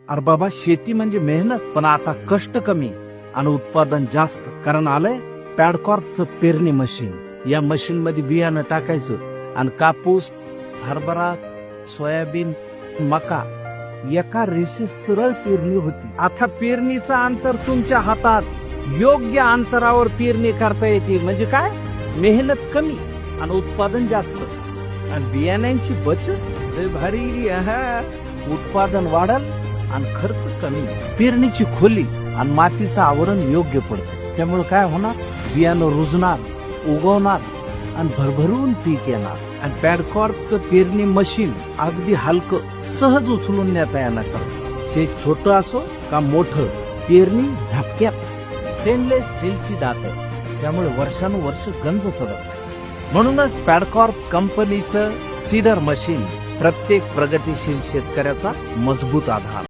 अरे बाबा, शेती म्हणजे मेहनत, पण आता कष्ट कमी आणि उत्पादन जास्त. कारण आलंय पॅडकॉर्पचं पेरणी मशीन. या मशीन मध्ये बियाणं टाकायचं आणि कापूस, हरभरा, सोयाबीन, मका एका रेषेत सरळ पेरणी होती. आता पेरणीचं अंतर तुमच्या हातात. योग्य अंतरावर पेरणी करता येते. म्हणजे काय? मेहनत कमी आणि उत्पादन जास्त आणि बियाण्यांची बचत. लय भारी. उत्पादन वाढल आणि खर्च कमी. पेरणीची खोली आणि मातीचं आवरण योग्य पडतं. त्यामुळे काय होणार? बियाणं रुजणार, उगवणार आणि भरभरून पीक येणार. आणि पॅडकॉर्पचं पेरणी मशीन अगदी हलकं, सहज उचलून नेता येण्यासारखं. शेत छोटं असो का मोठं, पेरणी झटक्यात. स्टेनलेस स्टीलची दातं, त्यामुळे वर्षानुवर्ष गंज चढत नाही. म्हणूनच पॅडकॉर्प कंपनीचं सीडर मशीन प्रत्येक प्रगतिशील शेतकऱ्याचा मजबूत आधार.